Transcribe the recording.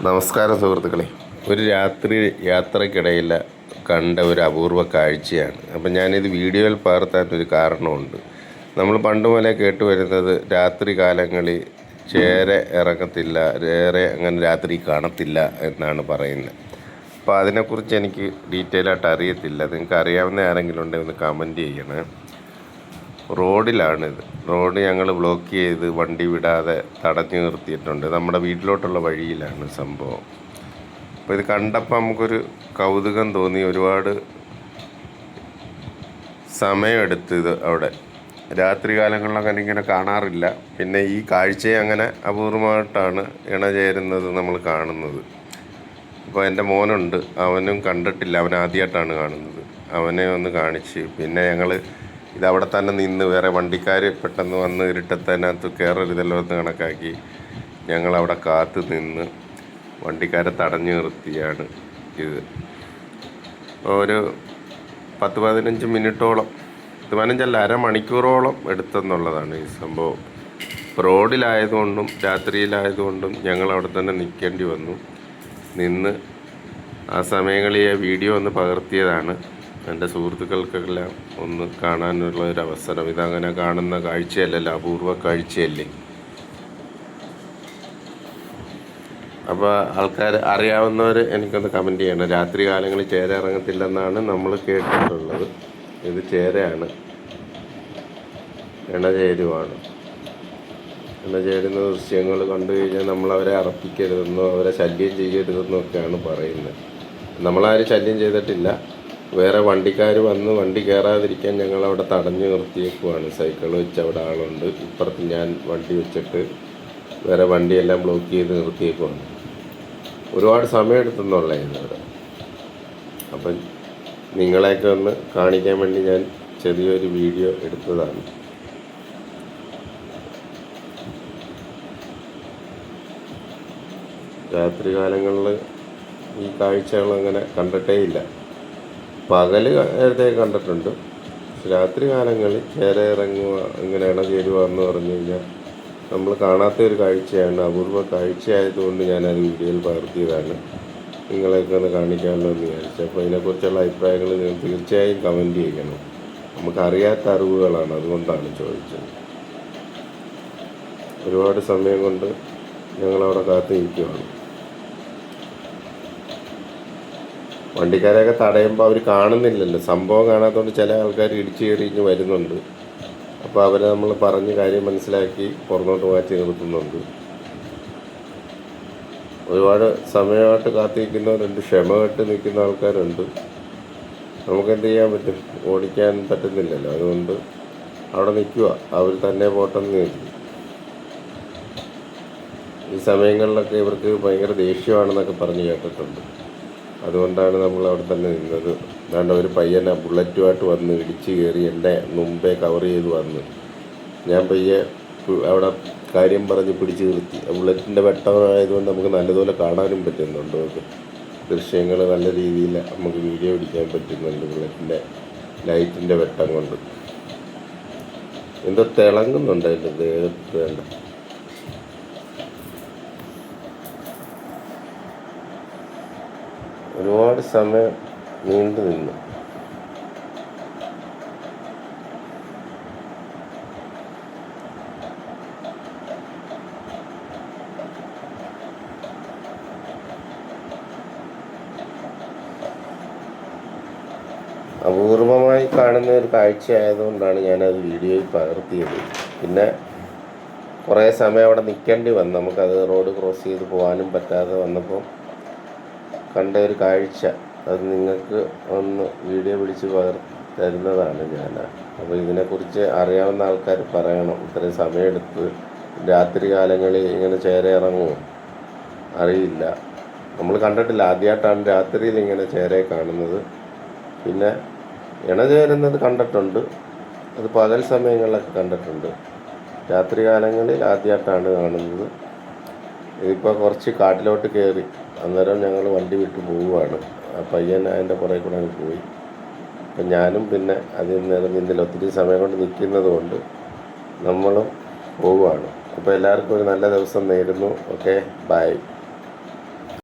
നമസ്കാരം സുഹൃത്തുക്കളെ. ഒരു രാത്രി യാത്രക്കിടയിൽ കണ്ട ഒരു അപൂർവ കാഴ്ചയാണ്. അപ്പം ഞാനിത് വീഡിയോയിൽ പകർത്താനൊരു കാരണമുണ്ട്. നമ്മൾ പണ്ട് മുതലേ കേട്ടുവരുന്നത് രാത്രി കാലങ്ങളിൽ ചേര ഇറങ്ങത്തില്ല, അങ്ങനെ രാത്രി കാണത്തില്ല എന്നാണ് പറയുന്നത്. അപ്പോൾ അതിനെക്കുറിച്ച് എനിക്ക് ഡീറ്റെയിൽ ആയിട്ട് അറിയത്തില്ല. നിങ്ങൾക്ക് അറിയാവുന്ന ആരെങ്കിലും ഉണ്ടെങ്കിൽ ഒന്ന് കമൻറ്റ് ചെയ്യണേ. റോഡിലാണിത്. റോഡ് ഞങ്ങൾ ബ്ലോക്ക് ചെയ്ത് വണ്ടി വിടാതെ തടഞ്ഞു നിർത്തിയിട്ടുണ്ട്. നമ്മുടെ വീട്ടിലോട്ടുള്ള വഴിയിലാണ് സംഭവം. അപ്പോൾ ഇത് കണ്ടപ്പോൾ നമുക്കൊരു കൗതുകം തോന്നി. ഒരുപാട് സമയമെടുത്ത് ഇത് അവിടെ രാത്രി കാലങ്ങളിലങ്ങനെ ഇങ്ങനെ കാണാറില്ല. പിന്നെ ഈ കാഴ്ചയെ അങ്ങനെ അപൂർവമായിട്ടാണ് ഇണചേരുന്നത് നമ്മൾ കാണുന്നത്. അപ്പോൾ എൻ്റെ മോനുണ്ട്, അവനും കണ്ടിട്ടില്ല, അവൻ ആദ്യമായിട്ടാണ് കാണുന്നത്. അവനെ ഒന്ന് കാണിച്ച് പിന്നെ ഞങ്ങൾ ഇതവിടെ തന്നെ നിന്ന് വേറെ വണ്ടിക്കാർ പെട്ടെന്ന് വന്ന് ഇരുട്ടത്തതിനകത്ത് കയറരുതല്ലോ എന്ന് കണക്കാക്കി ഞങ്ങളവിടെ കാത്തു നിന്ന് വണ്ടിക്കാരെ തടഞ്ഞു നിർത്തിയാണ് ഇത്. ഒരു 10-15 മിനിറ്റോളം, 15 അരമണിക്കൂറോളം എടുത്തെന്നുള്ളതാണ് ഈ സംഭവം. റോഡിലായതുകൊണ്ടും രാത്രിയിലായതുകൊണ്ടും ഞങ്ങളവിടെ തന്നെ നിൽക്കേണ്ടി വന്നു. നിന്ന് ആ സമയങ്ങളിൽ വീഡിയോ ഒന്ന് പകർത്തിയതാണ്. എൻ്റെ സുഹൃത്തുക്കൾക്കെല്ലാം ഒന്ന് കാണാനുള്ള ഒരു അവസരം. ഇതങ്ങനെ കാണുന്ന കാഴ്ചയല്ലല്ലോ, അപൂർവ കാഴ്ചയല്ലേ. അപ്പോൾ ആൾക്കാർ അറിയാവുന്നവർ എനിക്കൊന്ന് കമൻറ്റ് ചെയ്യണം. രാത്രി കാലങ്ങളിൽ ചേര ഇറങ്ങത്തില്ലെന്നാണ് നമ്മൾ കേട്ടിട്ടുള്ളത്. ഇത് ചേരയാണ്, ഇണചേരുവാണ്. ഇണചേരുന്ന ദൃശ്യങ്ങൾ കണ്ടു കഴിഞ്ഞാൽ നമ്മളവരെ അറപ്പിക്കരുതെന്നോ അവരെ ശല്യം ചെയ്യരുതെന്നോ ഒക്കെയാണ് പറയുന്നത്. നമ്മളാരും ശല്യം ചെയ്തിട്ടില്ല. വേറെ വണ്ടിക്കാർ വന്ന് വണ്ടി കയറാതിരിക്കാൻ ഞങ്ങളവിടെ തടഞ്ഞു നിർത്തിയേക്കുവാണ്. സൈക്കിൾ വെച്ച് അവിടെ ആളുണ്ട്. ഇപ്പുറത്ത് ഞാൻ വണ്ടി വെച്ചിട്ട് വേറെ വണ്ടിയെല്ലാം ബ്ലോക്ക് ചെയ്ത് നിർത്തിയേക്കുവാണ്. ഒരുപാട് സമയമെടുത്തെന്നുള്ളതാണ് അവിടെ. അപ്പം നിങ്ങളെയൊക്കെ ഒന്ന് കാണിക്കാൻ വേണ്ടി ഞാൻ ചെറിയൊരു വീഡിയോ എടുത്തതാണ്. രാത്രി കാലങ്ങളിൽ ഈ കാഴ്ചകളങ്ങനെ കണ്ടിട്ടേ ഇല്ല. പകൽ നേരത്തെ കണ്ടിട്ടുണ്ട്. രാത്രി കാലങ്ങളിൽ ചേര ഇറങ്ങുക, ഇങ്ങനെ ഇണചേരുക എന്ന് പറഞ്ഞു കഴിഞ്ഞാൽ നമ്മൾ കാണാത്തൊരു കാഴ്ചയാണ്. അപൂർവ കാഴ്ചയായതുകൊണ്ട് ഞാനത് വീഡിയോയിൽ പകർത്തിയതാണ്. നിങ്ങളെയൊക്കെ ഒന്ന് കാണിക്കാമല്ലോ എന്ന് വിചാരിച്ചു. അപ്പോൾ ഇതിനെക്കുറിച്ചുള്ള അഭിപ്രായങ്ങൾ നിങ്ങൾ തീർച്ചയായും കമൻറ്റ് ചെയ്യണം. നമുക്കറിയാത്ത അറിവുകളാണ്, അതുകൊണ്ടാണ് ചോദിച്ചത്. ഒരുപാട് സമയം കൊണ്ട് ഞങ്ങളവിടെ കാത്തു നിൽക്കുകയാണ്. വണ്ടിക്കാരെയൊക്കെ തടയുമ്പോൾ അവർ കാണുന്നില്ലല്ലോ, സംഭവം കാണാത്തതുകൊണ്ട് ചില ആൾക്കാർ ഇടിച്ചു കയറിഞ്ഞ് വരുന്നുണ്ട്. അപ്പോൾ അവരെ നമ്മൾ പറഞ്ഞ് കാര്യം മനസ്സിലാക്കി പുറത്തോട്ട് മാറ്റി നിർത്തുന്നുണ്ട്. ഒരുപാട് സമയമായിട്ട് കാത്തിരിക്കുന്നവരുണ്ട്, ക്ഷമ കെട്ട് നിൽക്കുന്ന ആൾക്കാരുണ്ട്. നമുക്കെന്ത് ചെയ്യാൻ പറ്റും? ഓടിക്കാൻ പറ്റുന്നില്ലല്ലോ. അതുകൊണ്ട് അവിടെ നിൽക്കുക, അവർ തന്നെ പോട്ടെന്ന് കരുതി. ഈ സമയങ്ങളിലൊക്കെ ഇവർക്ക് ഭയങ്കര ദേഷ്യമാണെന്നൊക്കെ പറഞ്ഞ് കേട്ടിട്ടുണ്ട്. അതുകൊണ്ടാണ് നമ്മൾ അവിടെ തന്നെ നിന്നത്. അതുകൊണ്ട് ഒരു പയ്യനെ ബുള്ളറ്റുമായിട്ട് വന്ന് ഇടിച്ച് കയറി എൻ്റെ മുമ്പേ കവർ ചെയ്ത് വന്ന് ഞാൻ പയ്യെ അവിടെ കാര്യം പറഞ്ഞ് പിടിച്ച് നിർത്തി. ബുള്ളറ്റിൻ്റെ വെട്ടമായതുകൊണ്ട് നമുക്ക് നല്ലതുപോലെ കാണാനും പറ്റുന്നുണ്ട്. നമുക്ക് ദൃശ്യങ്ങൾ നല്ല രീതിയിൽ നമുക്ക് വീഡിയോ പിടിക്കാൻ പറ്റുന്നുണ്ട്. ബുള്ളറ്റിൻ്റെ ലൈറ്റിൻ്റെ വെട്ടം കൊണ്ട് എന്തോ തിളങ്ങുന്നുണ്ട് അതിൻ്റെ ദേഹത്ത്. വേണ്ട ഒരുപാട് സമയം നീണ്ടു നിന്നു. അപൂർവമായി കാണുന്ന ഒരു കാഴ്ച ആയതുകൊണ്ടാണ് ഞാനത് വീഡിയോയിൽ പകർത്തിയത്. പിന്നെ കുറേ സമയം അവിടെ നിൽക്കേണ്ടി വന്നു. നമുക്കത് റോഡ് ക്രോസ് ചെയ്ത് പോകാനും പറ്റാതെ വന്നപ്പോൾ കണ്ട ഒരു കാഴ്ച, അത് നിങ്ങൾക്ക് ഒന്ന് വീഡിയോ പിടിച്ച് തരുന്നതാണ് ഞാൻ. അപ്പോൾ ഇതിനെക്കുറിച്ച് അറിയാവുന്ന ആൾക്കാർ പറയണം. ഇത്രയും സമയമെടുത്ത് രാത്രി കാലങ്ങളിൽ ഇങ്ങനെ ചേര ഇറങ്ങുമോ അറിയില്ല. നമ്മൾ കണ്ടിട്ടില്ല, ആദ്യമായിട്ടാണ് രാത്രിയിൽ ഇങ്ങനെ ചേരയെ കാണുന്നത്. പിന്നെ ഇണചേരുന്നത് കണ്ടിട്ടുണ്ട്, അത് പകൽ സമയങ്ങളിലൊക്കെ കണ്ടിട്ടുണ്ട്. രാത്രി കാലങ്ങളിൽ ആദ്യമായിട്ടാണ് കാണുന്നത്. ഇതിപ്പോൾ കുറച്ച് കാട്ടിലോട്ട് കയറി, അന്നേരം ഞങ്ങൾ വണ്ടി വിട്ട് പോവുകയാണ്. ആ പയ്യൻ അതിൻ്റെ പുറകെ കൂടെ അങ്ങ് പോയി. അപ്പം ഞാനും പിന്നെ അതിൽ നേരം നിന്നില്ല, ഒത്തിരി സമയം കൊണ്ട് നിൽക്കുന്നത് കൊണ്ട് നമ്മളും പോവുകയാണ്. അപ്പോൾ എല്ലാവർക്കും ഒരു നല്ല ദിവസം നേരുന്നു. Okay, by.